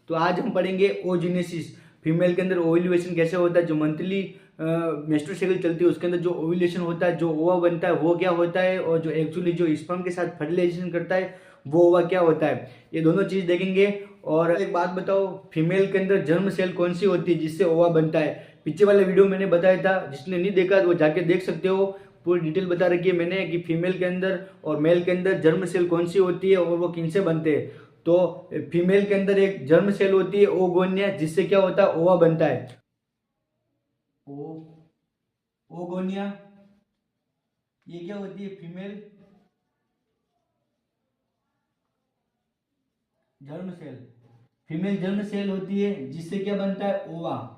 तो आज हम पढ़ेंगे ओजिनेसिस। फीमेल के अंदर ओव्यूलेशन कैसे होता है, जो मंथली मेंस्ट्रुअल साइकिल चलती है उसके अंदर जो ओव्यूलेशन होता है, जो ओवा बनता है वो क्या होता है, और जो एक्चुअली जो स्पर्म के साथ फर्टिलाइजेशन करता है वो ओवा क्या होता है, ये दोनों चीज देखेंगे। और एक बात बताओ, फीमेल के अंदर जर्म सेल कौन सी होती है जिससे ओवा बनता है? पीछे वाले वीडियो मैंने बताया था, जिसने नहीं देखा तो वो जाके देख सकते हो। पूरी डिटेल बता रखी है मैंने कि फीमेल के अंदर और मेल के अंदर जर्म सेल कौन सी होती है और वो किन से बनते हैं। तो फीमेल के अंदर एक जर्म सेल होती है ओगोनिया, जिससे क्या होता है, ओवा बनता है। ओ ओगोनिया, ये क्या होती है, female germ cell. Female germ cell होती है जिससे क्या बनता है, ओवा।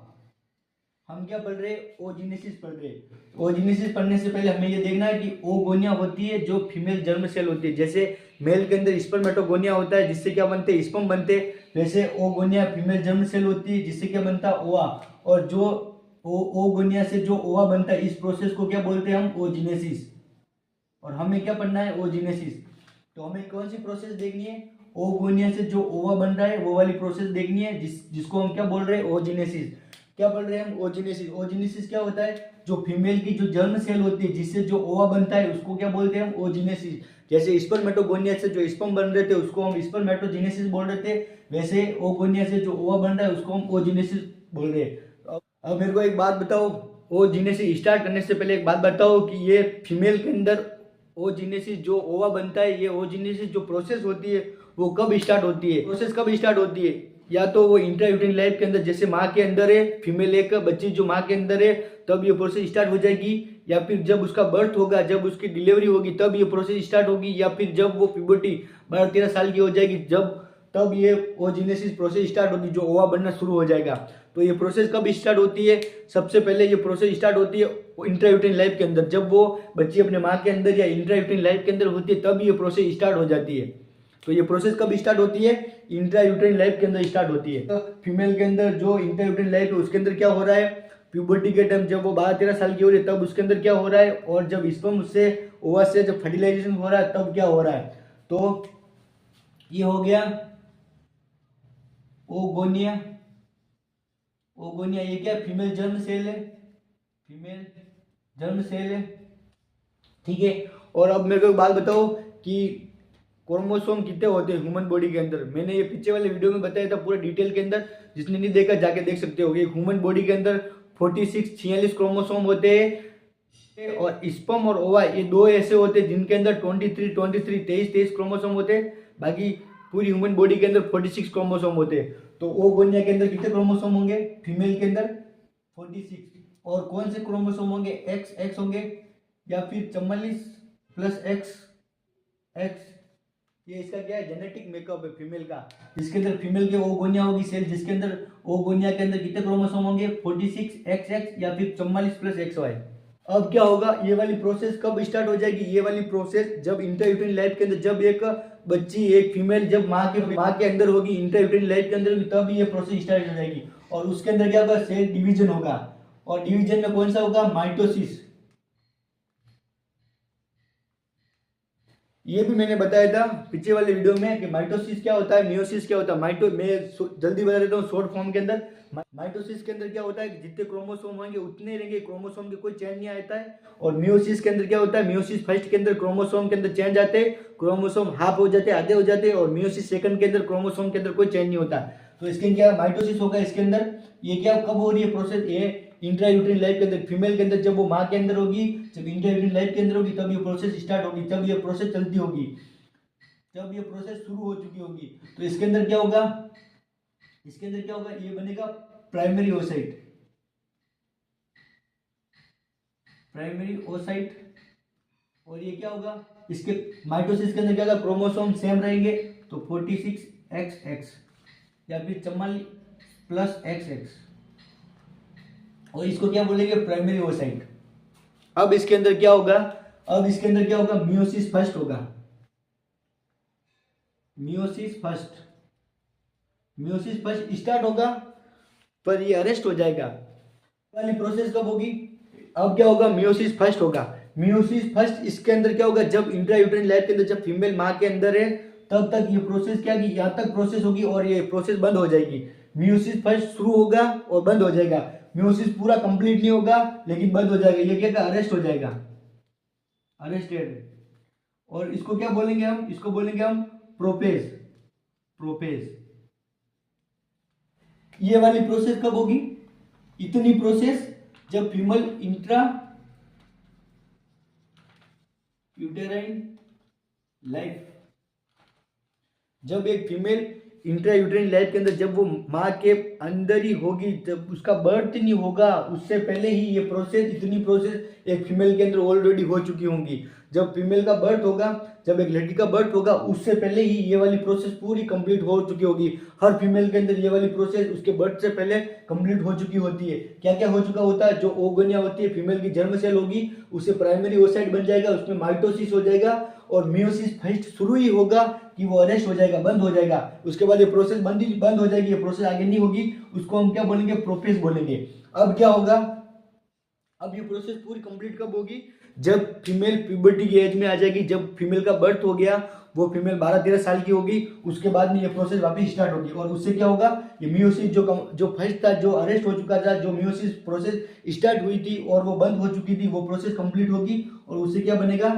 हम क्या पढ़ रहे हैं, ओजिनेसिस पढ़ रहे हैं। ओजिनेसिस पढ़ने से पहले हमें ये देखना है कि ओगोनिया होती है जो फीमेल जर्म सेल होती है। जैसे मेल के अंदर स्पर्मेटोगोनिया होता है जिससे क्या बनते हैं, स्पर्म बनते हैं, वैसे ओगोनिया फीमेल जर्म सेल होती है जिससे क्या बनता है, ओवा। और जो ओगोनिया से जो ओवा बनता है, इस प्रोसेस को क्या बोलते हैं हम, ओजिनेसिस। और हमें क्या पढ़ना है, ओजिनेसिस। तो हमें कौन सी प्रोसेस देखनी है, ओगोनिया से जो ओवा बन रहा है वो वाली प्रोसेस देखनी है, जिसको हम क्या बोल रहे हैं, ओजिनेसिस। क्या बोल रहे हैं हम, ओजिनेसिस। ओजिनेसिस क्या होता है, जो फीमेल की जो जर्म सेल होती है जिससे जो ओवा बनता है उसको क्या बोलते हैं हम, ओजिनेसिस। जैसे स्पर्मेटोगोनिया से जो स्पर्म बन रहे थे उसको हम स्पर्मेटोजेनेसिस बोल रहे थे, वैसे ओगोनिया से जो ओवा बन रहा है उसको हम ओजिनेसिस बोल रहे हैं। अब मेरे को एक बात बताओ, ओजिनेसिस स्टार्ट करने से पहले एक बात बताओ कि ये फीमेल के अंदर ओजिनेसिस जो ओवा बनता है, ये ओजिनेसिस जो प्रोसेस होती है वो कब स्टार्ट होती है, प्रोसेस कब स्टार्ट होती है? या तो वो इंट्रायूटेरिन लाइफ के अंदर, जैसे माँ के अंदर है, फीमेल एक बच्ची जो माँ के अंदर है तब ये प्रोसेस स्टार्ट हो जाएगी, या फिर जब उसका बर्थ होगा, जब उसकी डिलीवरी होगी तब ये प्रोसेस स्टार्ट होगी, या फिर जब वो प्यूबर्टी 12-13 साल की हो जाएगी जब, तब ये ओजिनेसिस प्रोसेस स्टार्ट होगी, जो ओवा बनना शुरू हो जाएगा। तो ये प्रोसेस कब स्टार्ट होती है? सबसे पहले ये प्रोसेस स्टार्ट होती है इंट्रायूटेरिन लाइफ के अंदर, जब वो बच्ची अपने माँ के अंदर या इंट्रायूटेरिन लाइफ के अंदर होती है तब ये प्रोसेस स्टार्ट हो जाती है। तो ये प्रोसेस कब स्टार्ट होती है, इंट्रायूटेरिन लाइफ के अंदर स्टार्ट होती है। तो फीमेल के अंदर जो इंट्रायूटेरिन लाइफ है उसके अंदर क्या हो रहा है, प्यूबर्टी के टाइम जब वो 12-13 साल की हो रही है तब उसके अंदर क्या हो रहा है, और जब स्पर्म से ओवा से जब फर्टिलाइजेशन हो रहा है तब क्या हो रहा है। तो ये हो गया ओगोनिया। ओगोनिया ये क्या, फीमेल जर्म सेल है, फीमेल जर्म सेल है, ठीक है। और अब मेरे को एक बात बताओ कि क्रोमोसोम कितने होते हैं ह्यूमन बॉडी के अंदर? मैंने ये पीछे वाले वीडियो में बताया था पूरे डिटेल के अंदर, जिसने नहीं देखा जाके देख सकते हो। एक ह्यूमन बॉडी के अंदर 46 क्रोमोसोम होते हैं, और स्पर्म और ओवा ये दो ऐसे होते हैं जिनके अंदर 23 क्रोमोसोम होते हैं। बाकी पूरी ह्यूमन बॉडी के अंदर 46 क्रोमोसोम होते हैं। तो ओगोनिया के अंदर कितने क्रोमोसोम होंगे, फीमेल के अंदर 46। और कौन से क्रोमोसोम होंगे, एक्स एक्स होंगे, या फिर 44+X। ये इसका क्या है, जेनेटिक मेकअप है फीमेल का। इसके अंदर फीमेल के ओगोनिया होगी सेल, जिसके अंदर ओगोनिया के अंदर कितने क्रोमोसोम होंगे, 46XX या फिर 44+XY। अब क्या होगा, ये वाली प्रोसेस कब स्टार्ट हो जाएगी, ये वाली प्रोसेस जब इंट्रायूटेरिन लाइफ के अंदर, जब एक बच्ची एक फीमेल जब माँ के अंदर होगी, इंट्रायूटेरिन लाइफ के अंदर होगी, तब ये प्रोसेस स्टार्ट हो जाएगी। और उसके अंदर क्या होगा, सेल डिवीजन होगा। और डिवीजन में कौन सा होगा, माइटोसिस। ये भी मैंने बताया था पीछे वाले वीडियो में कि माइटोसिस क्या होता है, मियोसिस क्या होता है। मैं जल्दी बता देता हूँ शॉर्ट फॉर्म के अंदर। माइटोसिस के अंदर क्या होता है कि जितने क्रोमोसोम होंगे उतने रहेंगे, क्रोमोसोम के कोई चेंज नहीं आता है। और मियोसिस के अंदर क्या होता है, मियोसिस फर्स्ट के अंदर क्रोमोसोम के अंदर चेंज आते हैं, क्रोमोसोम हाफ हो जाते हैं, आधे हो जाते हैं। और मियोसिस सेकंड के अंदर क्रोमोसोम के अंदर कोई चेंज नहीं होता। तो इसके क्या माइटोसिस होगा इसके अंदर। ये क्या कब हो रही है प्रोसेस, ये इंट्रायूटेरिन लाइफ के अंदर, फीमेल के अंदर, जब वो माँ के अंदर होगी, जब इंट्रायूटेरिन लाइफ के अंदर होगी तब ये प्रोसेस स्टार्ट होगी, तब ये प्रोसेस चलती होगी, जब ये प्रोसेस शुरू हो चुकी होगी। तो इसके अंदर क्या होगा, इसके अंदर क्या होगा, ये बनेगा प्राइमरी ओसाइट, प्राइमरी ओसाइट। और ये क्या होगा, इसके माइटोसिस के अंदर क्या होगा, क्रोमोसोम सेम रहेंगे, तो 46XX या फिर 44+XX। और इसको क्या बोलेंगे, प्राइमरी ओसाइट। अब इसके अंदर क्या होगा, अब इसके अंदर क्या होगा, मियोसिस फर्स्ट होगा, meiosis first. Meiosis first start होगा, पर ये अरेस्ट हो जाएगा। वाली प्रोसेस कब होगी, अब क्या होगा, मियोसिस फर्स्ट होगा। मियोसिस फर्स्ट इसके अंदर क्या होगा, जब इंट्रायूटेरिन लाइफ के अंदर, जब फीमेल माँ के अंदर है तब तक ये प्रोसेस क्या की यहाँ तक प्रोसेस होगी और ये प्रोसेस बंद हो जाएगी। म्यूसिस फर्स्ट शुरू होगा और बंद हो जाएगा। म्यूसिस पूरा कंप्लीट नहीं होगा लेकिन बंद हो जाएगा। ये क्या अरेस्ट हो जाएगा, अरेस्टेड। और इसको क्या बोलेंगे हम, इसको बोलेंगे हम प्रोपेज, प्रोपेज। ये वाली प्रोसेस कब होगी, इतनी प्रोसेस जब फीमेल इंट्रा यूटेराइन लाइफ, जब एक फीमेल इंट्रा यूटेराइन लाइफ के अंदर जब वो माँ के अंदर ही होगी, जब उसका बर्थ नहीं होगा उससे पहले ही ये प्रोसेस, इतनी प्रोसेस एक फीमेल के अंदर ऑलरेडी हो चुकी होंगी। जब फीमेल का बर्थ होगा, जब एक लड़की का बर्थ होगा उससे पहले ही ये वाली प्रोसेस पूरी कंप्लीट हो चुकी होगी। हर फीमेल के अंदर ये वाली प्रोसेस उसके बर्थ से पहले कंप्लीट हो चुकी होती है। क्या क्या हो चुका होता है, जो ओगोनिया होती है फीमेल की जर्म सेल होगी, उससे प्राइमरी ओसाइट बन जाएगा, उसमें माइटोसिस हो जाएगा और मियोसिस फर्स्ट शुरू ही होगा कि वो अरेस्ट हो जाएगा, बंद हो जाएगा। उसके बाद ये प्रोसेस बंद हो जाएगी, ये प्रोसेस आगे नहीं होगी, उसको हम क्या बोलेंगे, प्रोपेज बोलेंगे। अब क्या होगा, अब ये प्रोसेस पूरी कंप्लीट कब होगी, जब फीमेल प्यूबर्टी की एज में आ जाएगी, जब फीमेल का बर्थ हो गया, वो फीमेल 12-13 साल की होगी, उसके बाद में ये प्रोसेस वापस स्टार्ट होगी। और उससे क्या होगा, ये मियोसिस जो फर्स्ट था, जो अरेस्ट हो चुका था, जो मियोसिस प्रोसेस स्टार्ट हुई थी और वो बंद हो चुकी थी, वो प्रोसेस कंप्लीट होगी और उससे क्या बनेगा,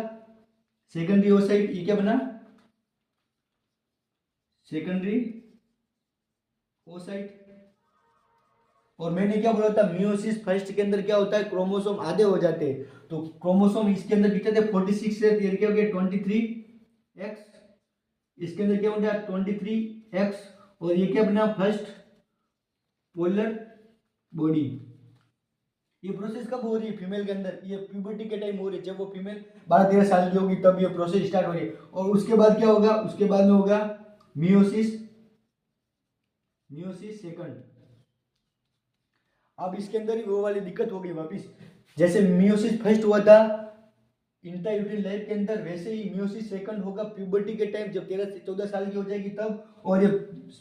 सेकेंडरी ओसाइट। ये क्या बना, सेकेंडरी ओसाइट। और मैंने क्या बोला था, मियोसिस फर्स्ट के अंदर क्या होता है, क्रोमोसोम आधे हो जाते हैं। तो क्रोमोसोम इसके अंदर कितने थे, 46 से ये क्या हो गया 23x, इसके अंदर क्या हो गया 23x। और ये क्या बना, फर्स्ट पोलर बॉडी। ये प्रोसेस कब हो रही है फीमेल के अंदर, ये प्यूबर्टी के टाइम हो रही है, जब वो फीमेल 12-13 साल की होगी तब ये प्रोसेस स्टार्ट हो रही है। और उसके बाद क्या होगा, उसके बाद में होगा मियोसिस, मियोसिस सेकंड। अब इसके अंदर ही वो वाली दिक्कत हो गई वापिस, जैसे मियोसिस फर्स्ट हुआ था इंट्रायूटेराइन लाइफ के अंदर, वैसे ही मियोसिस सेकंड होगा प्यूबर्टी के टाइम, जब 13 से 14 साल की हो जाएगी तब। और ये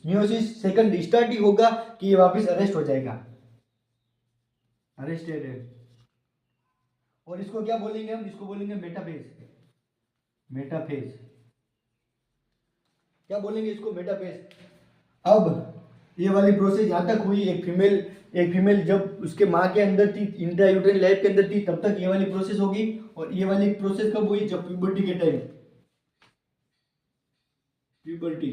मियोसिस सेकंड स्टार्ट ही होगा कि ये वापिस अरेस्ट हो जाएगा, अरेस्टेड है। और इसको क्या बोलेंगे हम, इसको बोलेंगे मेटाफेज, मेटाफेज। क्या बोलेंगे इसको, मेटाफेज। अब ये वाली प्रोसेस यहां तक हुई, एक फीमेल जब उसके माँ के अंदर थी, इंट्रायूटेराइन लाइफ के अंदर थी, तब तक ये वाली प्रोसेस होगी। और ये वाली प्रोसेस कब हुई, जब प्यूबर्टी के टाइम, प्यूबर्टी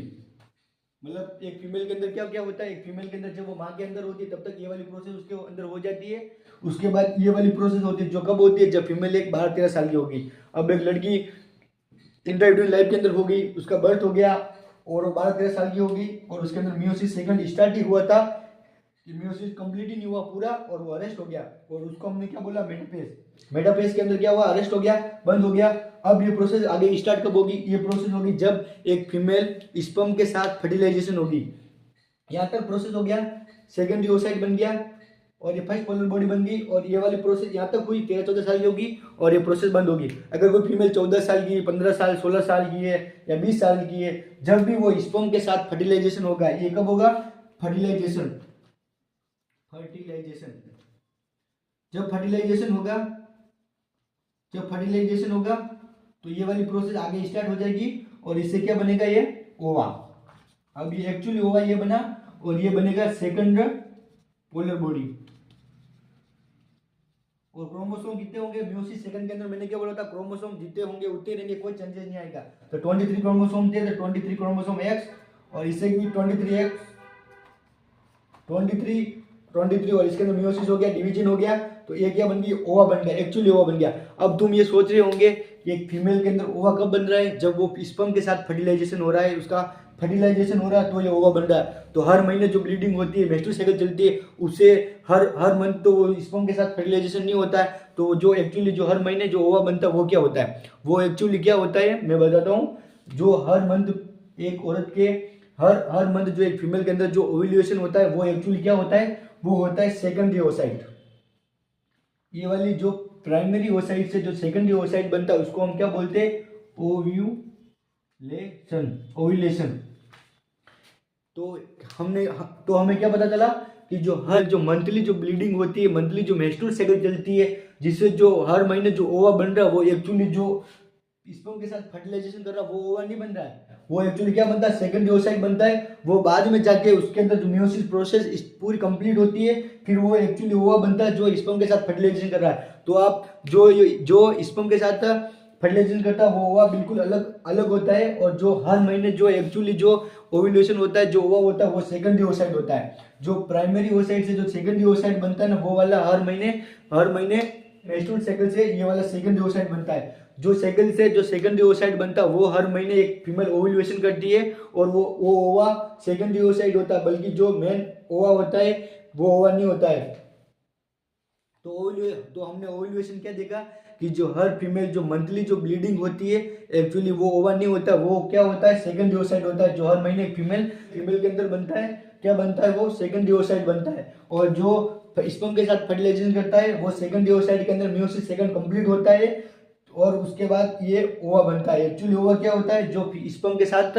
मतलब एक फीमेल के अंदर क्या क्या होता है, एक फीमेल के अंदर जब वो माँ के अंदर होती है तब तक ये वाली प्रोसेस उसके अंदर हो जाती है। उसके बाद ये वाली प्रोसेस होती है जो कब होती है, जब फीमेल एक 12-13 साल की होगी। अब एक लड़की इंट्रायूटेराइन लाइफ के अंदर हो गई, उसका बर्थ हो गया और वो 12-13 साल की होगी और उसके अंदर मियोसिस सेकंड स्टार्ट ही हुआ था, कि मियोसिस कंप्लीट ही नहीं हुआ पूरा और वो अरेस्ट हो गया। और उसको हमने क्या बोला, मेटाफेज। मेटाफेज के अंदर क्या हुआ, अरेस्ट हो गया, बंद हो गया। अब ये प्रोसेस आगे स्टार्ट कब होगी, ये प्रोसेस होगी जब एक फीमेल स्पर्म के साथ फर्टिलाइजेशन होगी। यहाँ तक प्रोसेस हो गया, सेकेंडरी ओसाइट बन गया और ये फर्स्ट पोलर बॉडी बन गई। और ये वाली प्रोसेस यहाँ तक हुई, 13-14 साल की होगी और ये प्रोसेस बंद होगी। अगर कोई फीमेल 14 साल की, 15 साल, 16 साल की है या 20 साल की है, जब भी वो स्पर्म के साथ फर्टिलाइजेशन होगा, ये कब होगा, फर्टिलाइजेशन, फर्टिलाइजेशन। जब फर्टिलाइजेशन होगा, जब फर्टिलाइजेशन होगा तो ये वाली प्रोसेस आगे स्टार्ट हो जाएगी और इससे क्या बनेगा, ये ओवा। अब ये एक्चुअली ओवा ये बना और ये बनेगा सेकंड पोलर बॉडी। और क्रोमोसोम कितने होंगे, मियोसिस सेकंड के अंदर मैंने क्या बोला था, क्रोमोसोम जितने होंगे उतने रहेंगे, कोई चेंजेस नहीं आएगा। तो 23 क्रोमोसोम थे, तो 23 क्रोमोसोम एक्स और इससे भी 23x, 23 और इसके अंदर मियोसिस हो गया, डिवीजन हो गया, तो ये क्या बन गई, ओवा बन गया, एक्चुअली ओवा बन गया। अब तुम ये सोच रहे होंगे कि एक फीमेल के अंदर ओवा कब बन रहा है, जब वो स्पर्म के साथ फर्टिलाइजेशन हो रहा है, उसका फर्टिलाइजेशन हो रहा है तो ये ओवा बन रहा है। तो हर महीने जो ब्लीडिंग होती है, मेंस्ट्रुअल साइकिल चलती है, उससे हर मंथ तो स्पर्म के साथ फर्टिलाइजेशन नहीं होता है। तो जो एक्चुअली जो हर महीने जो ओवा बनता है वो क्या होता है, वो एक्चुअली क्या होता है मैं बताता हूँ। जो हर मंथ एक औरत के हर मंथ जो एक फीमेल के अंदर जो ओव्यूलेशन होता है वो एक्चुअली क्या होता है, वो होता है सेकेंडरी ओसाइट। ये वाली जो प्राइमरी ओसाइट से जो सेकेंडरी ओसाइट बनता है उसको हम क्या बोलते हैं, ओव्यूलेशन, ओव्यूलेशन। तो हमें क्या पता चला कि जो मंथली जो ब्लीडिंग होती है, मंथली जो मेंस्ट्रुअल साइकिल चलती है, जिससे जो हर महीने जो ओवा बन रहा है वो एक्चुअली जो स्पर्म के साथ फर्टिलाइजेशन कर रहा है वो ओवा नहीं बन रहा है, वो एक्चुअली क्या बनता है, सेकेंडरी ओसाइट बनता है। वो बाद में जाके उसके अंदर जो मियोसिस प्रोसेस पूरी कंप्लीट होती है, फिर वो एक्चुअली ओवा बनता है जो स्पर्म के साथ फर्टिलाइजेशन कर रहा है। तो आप जो स्पर्म के साथ फर्टिलाइजेशन करता है वो ओवा बिल्कुल अलग अलग होता है। और जो हर महीने जो एक्चुअली जो ओव्यूलेशन होता है, जो ओवा होता है, वो सेकेंडरी ओसाइट होता है। जो प्राइमरी ओसाइट से जो सेकेंडरी ओसाइट बनता है ना, वो वाला हर महीने मेंस्ट्रुअल साइकिल से ये वाला सेकेंडरी ओसाइट बनता है। जो साइकिल से जो सेकेंडरी ओसाइट बनता है वो हर महीने एक फीमेल ओव्यूलेशन करती है, और वो ओवा सेकेंडरी ओसाइट होता है, बल्कि जो मेन ओवा होता है वो ओवा नहीं होता है। तो हमने ओव्यूलेशन क्या देखा कि जो हर फीमेल जो मंथली जो ब्लीडिंग होती है, एक्चुअली वो ओवा नहीं होता, वो क्या होता है, सेकेंडरी ओसाइट होता है। जो हर महीने एक फीमेल के अंदर बनता है, क्या बनता है, वो सेकेंडरी ओसाइट बनता है। और जो स्पर्म के साथ फर्टिलाइजेशन करता है, वो सेकेंडरी ओसाइट के अंदर मियोसिस सेकंड कंप्लीट होता है, और उसके बाद ये ओवा बनता है। एक्चुअली ओवा क्या होता है, जो स्पर्म के साथ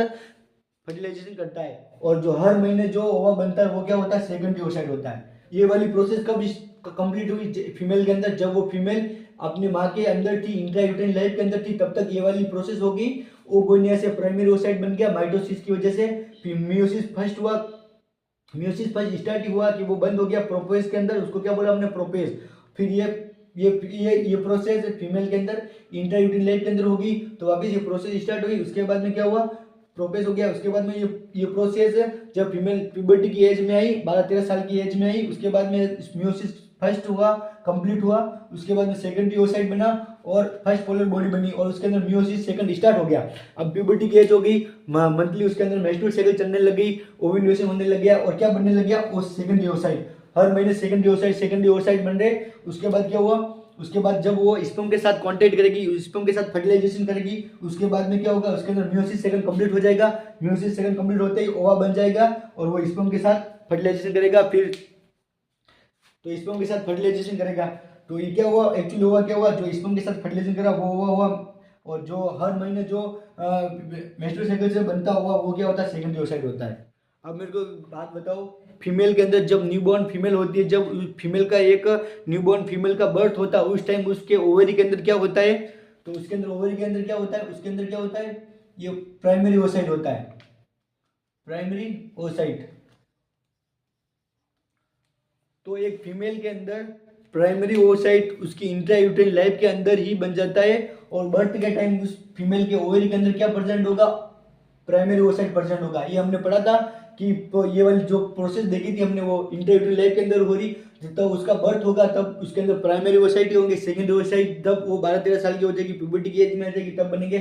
फर्टिलाइजेशन करता है। और जो हर महीने जो ओवा बनता है वो क्या होता है, सेकेंडरी ओसाइट होता है। ये वाली प्रोसेस कब कंप्लीट हुई, फीमेल के अंदर, जब वो फीमेल अपनी माँ के अंदर थी, इंट्रायूटेराइन लाइफ के अंदर थी, तब तक ये वाली प्रोसेस होगी। ओगोनिया से प्राइमरी ओसाइट बन गया माइटोसिस की वजह से, फिर मियोसिस फर्स्ट हुआ, मियोसिस फर्स्ट स्टार्ट हुआ कि वो बंद हो गया प्रोपेज के अंदर, उसको क्या बोला हमने, प्रोपेज। फिर ये प्रोसेस फीमेल के अंदर इंट्रायूटेराइन लाइफ के अंदर होगी, तो वापस ये प्रोसेस स्टार्ट हुई। उसके बाद में क्या हुआ, प्रोपेस हो गया। उसके बाद में ये प्रोसेस जब फीमेल प्यूबर्टी की एज में आई, 12-13 साल की एज में आई, उसके बाद में मियोसिस फर्स्ट हुआ, कंप्लीट हुआ। उसके बाद में सेकेंडरी ओसाइट बना और फर्स्ट पोलर बॉडी बनी, और उसके अंदर मियोसिस सेकंड स्टार्ट हो गया। अब प्यूबर्टी की एज हो गई, मंथली उसके अंदर मेंस्ट्रुअल साइकिल चलने लग गई, ओव्यूलेशन होने लग गया, और क्या बनने लग गया, वो सेकेंडरी ओसाइट। हर महीने सेकेंडरी ओसाइट बन रहे। उसके बाद क्या हुआ, उसके बाद जब वो स्पर्म के साथ कांटेक्ट करेगी, स्पर्म के साथ फर्टिलाइजेशन करेगी, उसके बाद में क्या होगा, उसके अंदर मियोसिस सेकंड कंप्लीट हो जाएगा। मियोसिस सेकंड कंप्लीट होते ही ओवा बन जाएगा, और वो स्पर्म के साथ फर्टिलाइजेशन करेगा। फिर तो स्पर्म के साथ फर्टिलाइजेशन करेगा, तो ये क्या हुआ, एक्चुअली हुआ क्या हुआ, जो स्पर्म के साथ फर्टिलाइजेशन करा वो हुआ। और जो हर महीने जो मेंस्ट्रुअल साइकिल से बनता हुआ वो क्या होता है, सेकेंडरी ओसाइट होता है। अब मेरे को बात बताओ, फीमेल के अंदर जब न्यूबॉर्न फीमेल होती है, जब फीमेल का एक न्यूबॉर्न फीमेल का बर्थ होता है, उस टाइम उसके ओवरी के अंदर क्या होता है, तो उसके अंदर ओवरी के अंदर क्या होता है, उसके अंदर क्या होता है, ये प्राइमरी ओसाइट होता है, प्राइमरी ओसाइट। तो एक फीमेल के अंदर प्राइमरी ओसाइट उसकी इंट्रायूटेराइन लाइफ के अंदर ही बन जाता है, और बर्थ के टाइम उस फीमेल के ओवरी के अंदर क्या प्रेजेंट होगा, प्राइमरी ओसाइट प्रेजेंट होगा। ये हमने पढ़ा था कि तो ये वाली जो प्रोसेस देखी थी हमने, वो इंट्रायूटेराइन लाइफ के अंदर हो रही, जब उसका बर्थ होगा तब उसके अंदर प्राइमरी ओसाइट ही होंगे। सेकेंडरी ओसाइट जब वो 12-13 साल की हो जाएगी, प्यूबर्टी की एज में आ जाएगी, तब बनेंगे।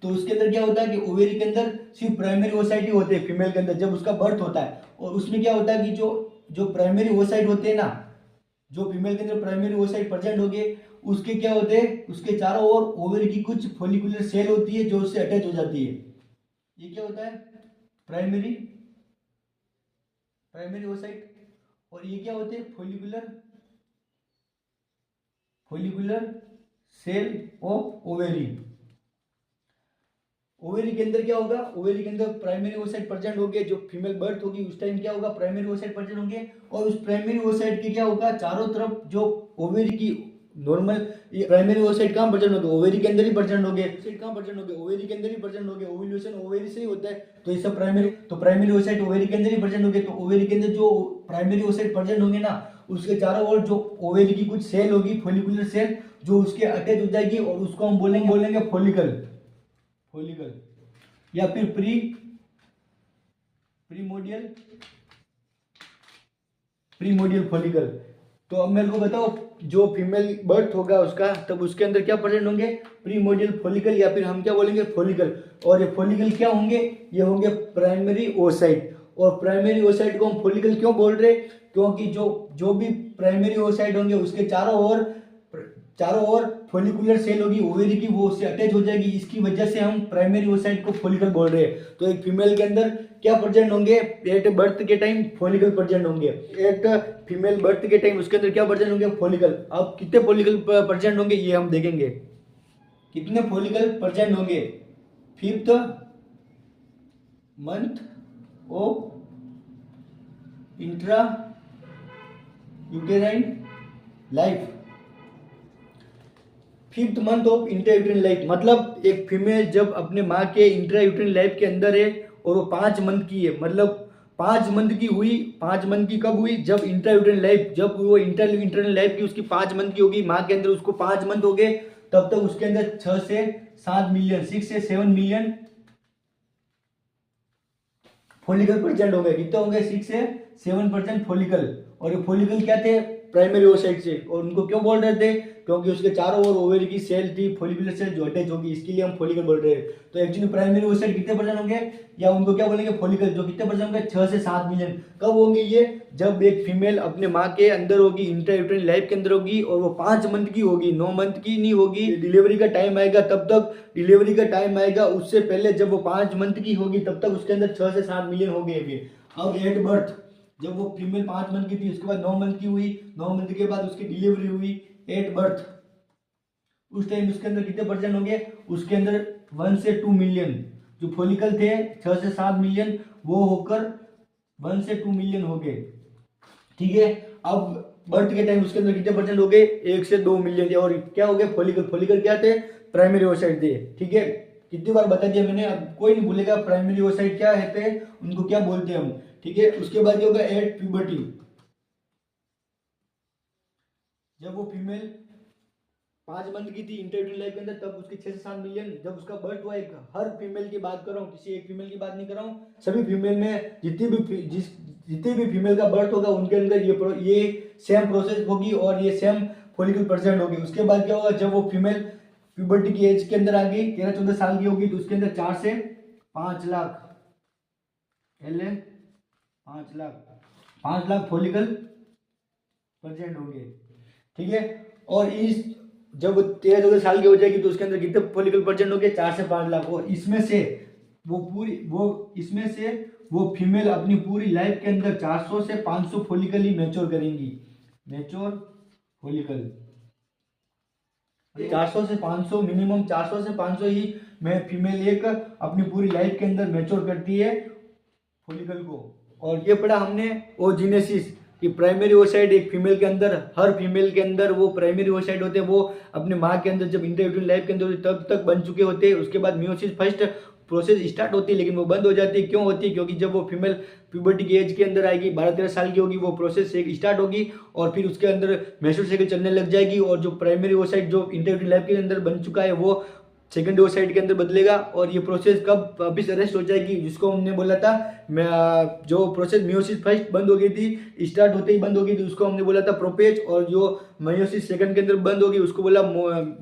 तो उसके अंदर क्या होता है कि ओवेरी के अंदर सिर्फ प्राइमरी ओसाइट ही होते हैं फीमेल के अंदर जब उसका बर्थ होता है। और उसमें क्या होता है कि जो जो प्राइमरी ओसाइट होते हैं ना, जो फीमेल के अंदर प्राइमरी ओसाइट प्रेजेंट हो गए, उसके क्या होते हैं, उसके चारों ओर ओवरी की कुछ फोलिकुलर सेल होती है जो उससे अटैच हो जाती है। ये क्या होता है, प्राइमरी प्राइमरी ओसाइट। और ये क्या होते हैं, follicular follicular cell of ovary. Ovary के अंदर क्या होगा, ओवेरी के अंदर प्राइमरी ओसाइट प्रेजेंट होंगे, जो फीमेल बर्थ होगी उस टाइम क्या होगा, प्राइमरी ओसाइट प्रेजेंट होंगे। और उस प्राइमरी ओसाइट के क्या होगा, चारों तरफ जो ओवेरी की नॉर्मल प्राइमरी ओसाइट कहाँ प्रेजेंट होंगे, ओवेरी के अंदर ही प्रेजेंट होंगे। ओसाइट कहाँ प्रेजेंट होंगे, ओवेरी के अंदर ही प्रेजेंट होंगे। ओव्यूलेशन ओवेरी से ही होता है, तो ये सब प्राइमरी ओसाइट ओवेरी के अंदर ही प्रेजेंट होंगे। तो ओवेरी के अंदर जो प्राइमरी ओसाइट प्रेजेंट होंगे ना, उसके चारों ओर जो ओवेरी की कुछ सेल होगी, फोलिकुलर सेल, जो उसके अटैच हो जाएगी, और उसको हम बोलेंगे फॉलिकल, फॉलिकल, या फिर प्रीमोडियल प्रीमोडियल फॉलिकल। तो अब मेरे को बताओ, जो फीमेल बर्थ होगा उसका, तब उसके अंदर क्या प्रेजेंट होंगे, प्रीमोडियल फॉलिकल, या फिर हम क्या बोलेंगे, फॉलिकल। और ये फॉलिकल क्या होंगे, ये होंगे प्राइमरी ओसाइट। और प्राइमरी ओसाइट को हम फॉलिकल क्यों बोल रहे, क्योंकि जो जो भी प्राइमरी ओसाइट होंगे उसके चारों ओर फोलिकुलर सेल होगी ओवेरी की, वो उससे अटैच हो जाएगी, इसकी वजह से हम प्राइमरी ओसाइट को फॉलिकल बोल रहे हैं। तो एक फीमेल के अंदर क्या प्रेजेंट होंगे, एट बर्थ के टाइम फॉलिकल प्रेजेंट होंगे। एट फीमेल बर्थ के टाइम उसके अंदर क्या प्रेजेंट होंगे, फॉलिकल। अब कितने फॉलिकल प्रेजेंट होंगे ये हम देखेंगे, कितने फॉलिकल प्रेजेंट होंगे। 5th month of intra uterine life, 5th month of intrauterine life, मतलब एक फीमेल जब अपने माँ के इंट्रायूटेरिन लाइफ के अंदर है और वो 5 मंथ की है, मतलब 5 मंथ की हुई। 5 मंथ की कब हुई? जब इंट्रायूटेरिन लाइफ, जब वो इंट्रायूटेरिन लाइफ की उसकी 5 मंथ की होगी, माँ के अंदर उसको 5 मंथ हो गए, तब तक उसके अंदर 6 से 7 मिलियन 6 से 7 मिलियन फॉलिकल प्रेजेंट हो गए। कितने हो गए? 6 से 7% फॉलिकल। और ये फॉलिकल क्या थे? प्राइमरी ओसाइट से। और उनको क्यों बोल रहे थे? क्योंकि उसके चारों ओर ओवेरी की सेल थी, फॉलिकुलर सेल जो अटैच होगी, इसके लिए हम फॉलिकल बोल रहे हैं। तो एक्चुअली प्राइमरी ओसाइट कितने परसेंट होंगे, या उनको क्या बोलेंगे? फॉलिकल, जो कितने परसेंट होंगे? 6 से 7 मिलियन। कब होंगे ये? जब एक फीमेल अपने माँ के अंदर होगी, इंट्रायूटेरिन लाइफ के अंदर होगी, और वो 5 मंथ की होगी, 9 मंथ की नहीं होगी। डिलीवरी का टाइम आएगा तब तक, डिलीवरी का टाइम आएगा उससे पहले जब वो 5 मंथ की होगी, तब तक उसके अंदर 6 से 7 मिलियन हो गए। अब एट बर्थ, जब वो फीमेल 5 मंथ की थी, उसके बाद 9 मंथ की हुई, 9 मंथ के बाद उसकी डिलीवरी हुई, एट बर्थ, उस टाइम उसके अंदर कितने परसेंट होंगे? उसके अंदर 1 से 2 मिलियन जो फॉलिकल थे, 6 से 7 मिलियन, वो होकर 1 से 2 मिलियन हो गए। ठीक है, अब बर्थ के टाइम उसके अंदर कितने परसेंट हो गए? 1 से 2 मिलियन। और क्या हो गए? फॉलिकल। फॉलिकल क्या थे? प्राइमरी ओसाइट थे। ठीक है, कितनी बार बता दिया मैंने, अब कोई नहीं भूलेगा प्राइमरी ओसाइट क्या है, उनको क्या बोलते हैं हम। ठीक है, उसके बाद क्या होगा? एट प्यूबर्टी, जब वो फीमेल 5 मंथ की थी इंट्रायूटेरिन लाइफ के अंदर, तब उसके 6 से 7 मिलियन। जब उसका बर्थ हुआ, एक हर फीमेल की बात कर रहा हूँ, किसी एक फीमेल की बात नहीं कर रहा हूँ, सभी फीमेल में जितने भी फीमेल का बर्थ होगा, उनके अंदर ये सेम प्रोसेस होगी और ये सेम फॉलिकल प्रेजेंट होगी। उसके बाद क्या होगा? जब वो फीमेल प्यूबर्टी की एज के अंदर आ गई, 13-14 साल की होगी, तो उसके अंदर 4 से 5 लाख 5 लाख फॉलिकल प्रेजेंट होंगे। ठीक है, और इस जब 13-14 साल की हो जाएगी, तो उसके अंदर कितने फॉलिकल प्रेजेंट होंगे? 4 से 5 लाख। और इसमें से वो फीमेल अपनी पूरी लाइफ के अंदर 400 से 500 फॉलिकल ही मैच्योर करेंगी। मैच्योर फॉलिकल 400 से 500, मिनिमम 400 से 500 ही फीमेल एक अपनी पूरी लाइफ के अंदर मैच्योर करती है फॉलिकल को। और ये पढ़ा हमने ओजिनेसिस, कि प्राइमरी ओसाइट एक फीमेल के अंदर, हर फीमेल के अंदर वो प्राइमरी ओसाइट होते हैं, वो अपने माँ के अंदर जब इंट्रायूटेरिन लाइफ के अंदर तब तक बन चुके होते हैं। उसके बाद मियोसिस फर्स्ट प्रोसेस स्टार्ट होती है, लेकिन वो बंद हो जाती है। क्यों होती है? क्योंकि जब वो फीमेल प्यूबर्टी की एज के अंदर आएगी, 12-13 साल की होगी, वो प्रोसेस स्टार्ट होगी और फिर उसके अंदर मेस्टुरल साइकिल चलने लग जाएगी। और जो प्राइमरी ओसाइट जो इंट्रायूटेरिन लाइफ के अंदर बन चुका है, वो सेकेंडरी ओसाइट के अंदर बदलेगा। और ये प्रोसेस कब वापिस अरेस्ट हो जाएगी? जिसको हमने बोला था, जो प्रोसेस मियोसिस फर्स्ट बंद हो गई थी, स्टार्ट होते ही बंद हो गई थी, उसको हमने बोला था प्रोपेज। और जो मियोसिस सेकंड के अंदर बंद होगी, उसको बोला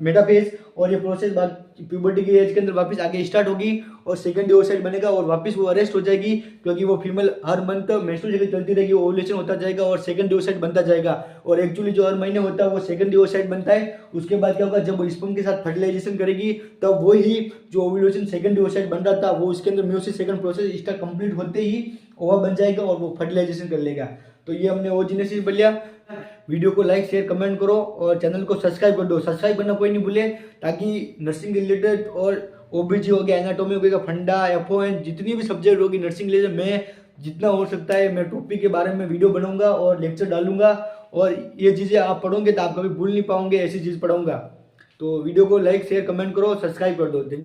मेटाफेज। और ये प्रोसेस प्यूबर्टी की एज के अंदर वापस आगे स्टार्ट होगी और सेकेंडरी ओसाइट बनेगा और वापस वो अरेस्ट हो जाएगी, क्योंकि वो फीमेल हर मंथ मेंस्ट्रुअल साइकिल चलती रहेगी, ओव्यूलेशन होता जाएगा और सेकेंडरी ओसाइट बनता जाएगा। और एक्चुअली जो हर महीने होता है वो सेकेंडरी ओसाइट बनता है। उसके बाद क्या होगा? जब वो स्पर्म के साथ फर्टिलाइजेशन करेगी, तब वही जो ओव्यूलेशन सेकेंडरी ओसाइट बन रहा था, वो उसके अंदर मियोसिस सेकंड प्रोसेस इसका कंप्लीट होते ही ओवा बन जाएगा और वो फर्टिलाइजेशन कर लेगा। तो ये हमने ओजिनेसिस बोल लिया। वीडियो को लाइक शेयर कमेंट करो और चैनल को सब्सक्राइब कर दो। सब्सक्राइब करना कोई नहीं भूले, ताकि नर्सिंग रिलेटेड और ओबीजी हो गया, एनाटॉमी हो गया, फंडा, एफओएन, जितनी भी सब्जेक्ट होगी नर्सिंग रिलेटेड, मैं जितना हो सकता है मैं टॉपिक के बारे में वीडियो बनाऊंगा और लेक्चर डालूंगा। और ये चीज़ें आप पढ़ोगे तो आप कभी भूल नहीं पाओगे, ऐसी चीज़ पढ़ाऊंगा। तो वीडियो को लाइक शेयर कमेंट करो, सब्सक्राइब कर दो।